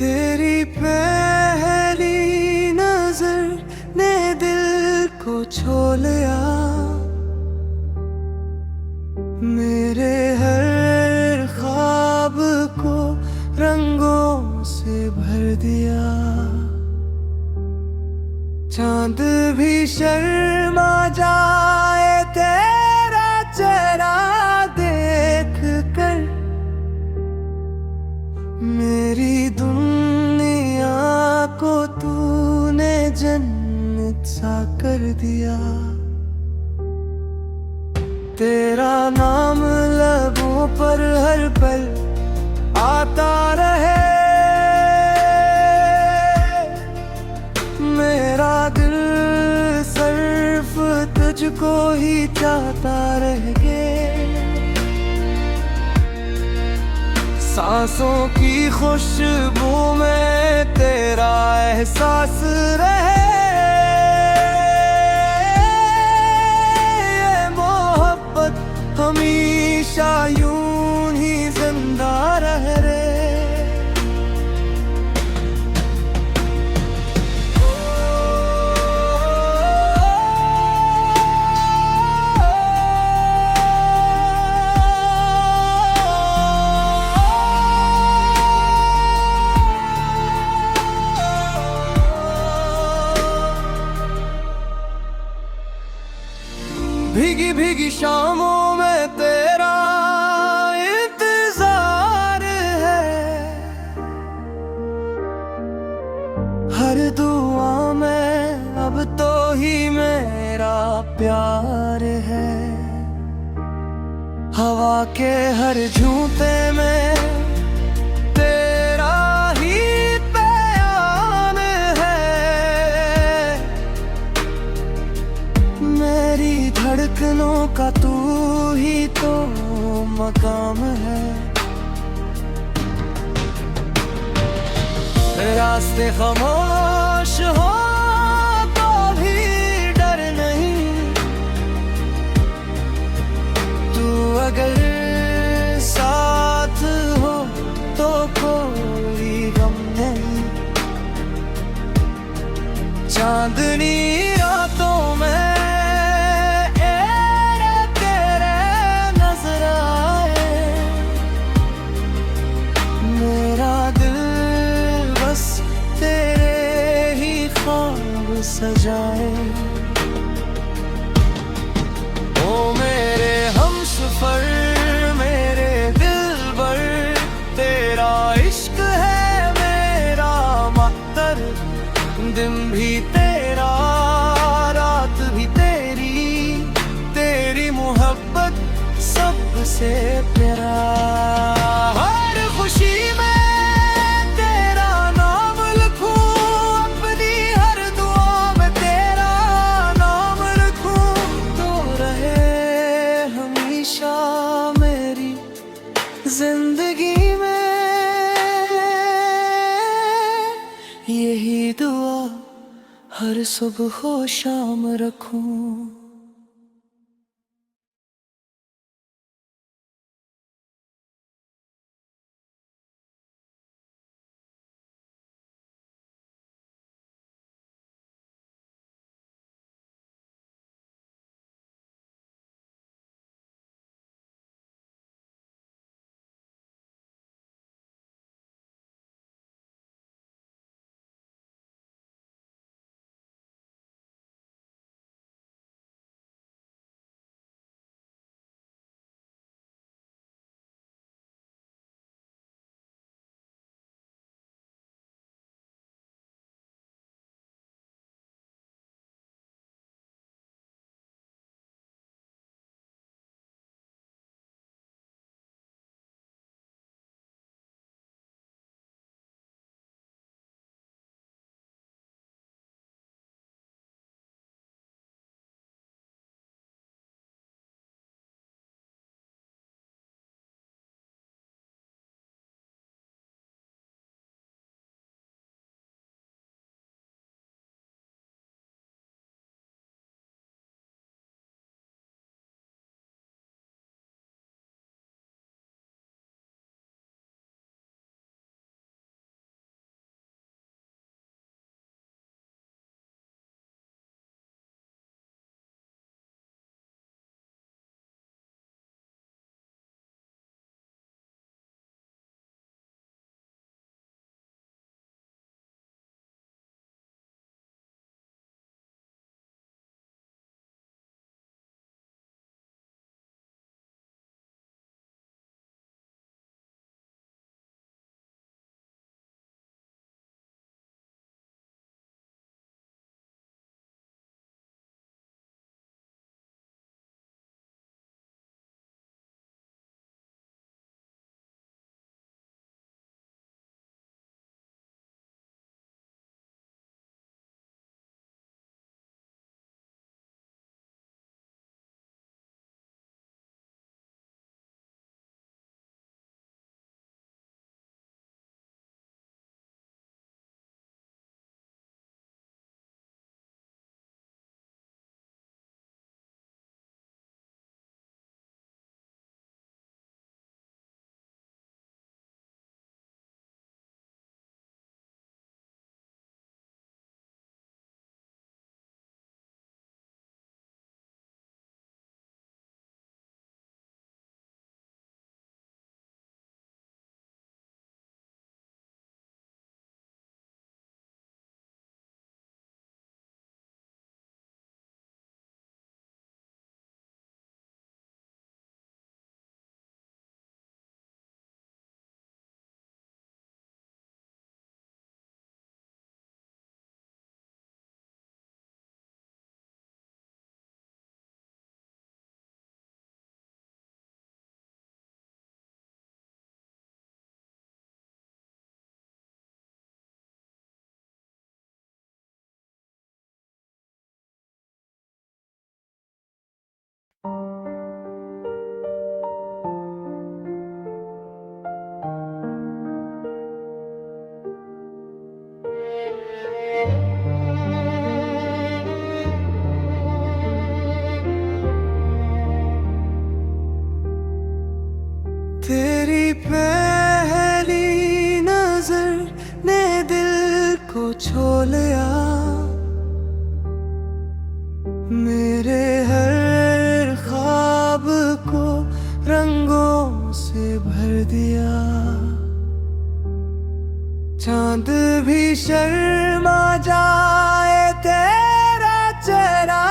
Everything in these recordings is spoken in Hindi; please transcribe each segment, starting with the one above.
तेरी पहली नजर ने दिल को छू लिया, मेरे हर ख्वाब को रंगों से भर दिया। चांद भी शर्मा जाए तेरा चेहरा देख कर, मेरी दुनिया को तूने जन्नत सा कर दिया। तेरा नाम लबों पर हर पल आता रहे, मेरा दिल सिर्फ तुझको ही चाहता रह गए। सांसों की खुशबू में तेरा एहसास रहे, ये मोहब्बत हमेशा यूं ही जिंदा रहे रे। भीगी भीगी शामों में तेरा इंतजार है, हर दुआ में अब तो ही मेरा प्यार है। हवा के हर झूठे में तेरा ही प्यार है, मेरी धड़कनों का तू ही तो मकाम है। रास्ते खामोश हो तो भी डर नहीं, तू अगर साथ हो तो कोई गम नहीं। चांदनी रातों में सजाए, ओ मेरे हमसफर मेरे दिलबर, तेरा इश्क है मेरा मख्तर। दिन भी तेरा रात भी तेरी, तेरी मोहब्बत सबसे प्यारा। हर खुशी में जिंदगी में यही दुआ हर सुबह शाम रखूं। पहली नजर ने दिल को छू लिया, मेरे हर ख्वाब को रंगों से भर दिया। चांद भी शर्मा जाए तेरा चेहरा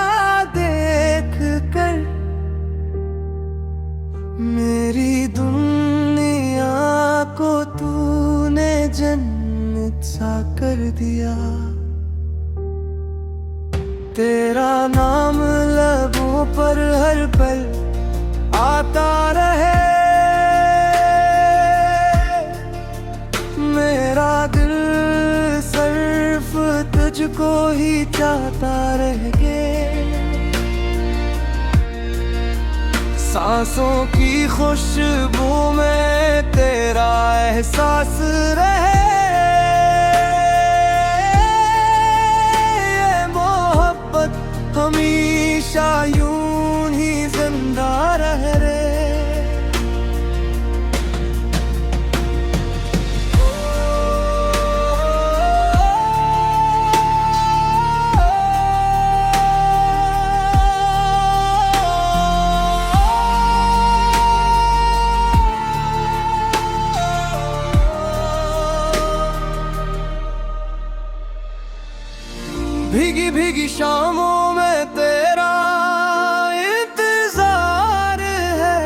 देख कर, मेरी दुनिया को तूने जन्नत सा कर दिया। तेरा नाम लबों पर हर पल आता रहे, मेरा दिल सिर्फ तुझको ही चाहता रह गए। सांसों की खुशबू में तेरा एहसास रहे, ये मोहब्बत हमेशा यूं ही जिंदा रहे रे। भीगी भीगी शामों में तेरा इंतजार है,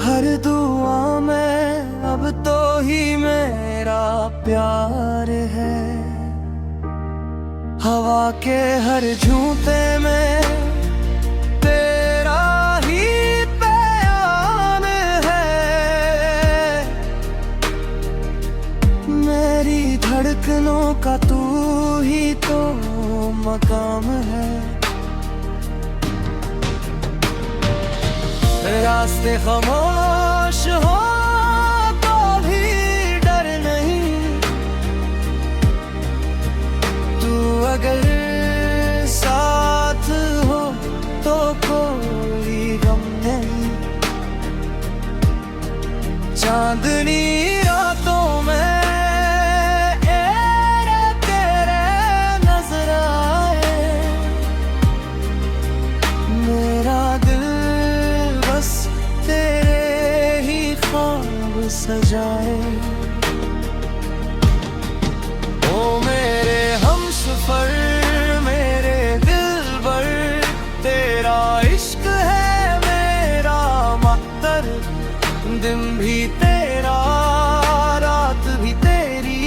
हर दुआ में अब तो ही मेरा प्यार है। हवा के हर झूठे में तेरा ही बयान है, मेरी धड़कनों का तू ही तो मकाम है। रास्ते खामोश हो तो भी डर नहीं, तू अगर साथ हो तो कोई गम नहीं। चांदनी रातों में सजाए, ओ मेरे हमसफर मेरे दिलबर, तेरा इश्क है मेरा मख्तर। दिन भी तेरा रात भी तेरी,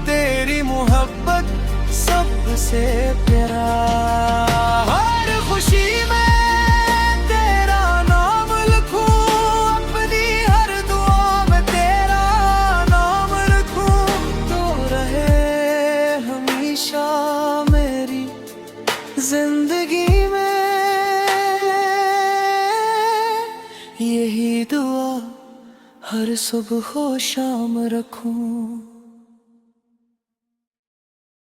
तेरी मोहब्बत सबसे प्यारा। हर खुशी में जिंदगी में यही दुआ हर सुबह शाम रखूं।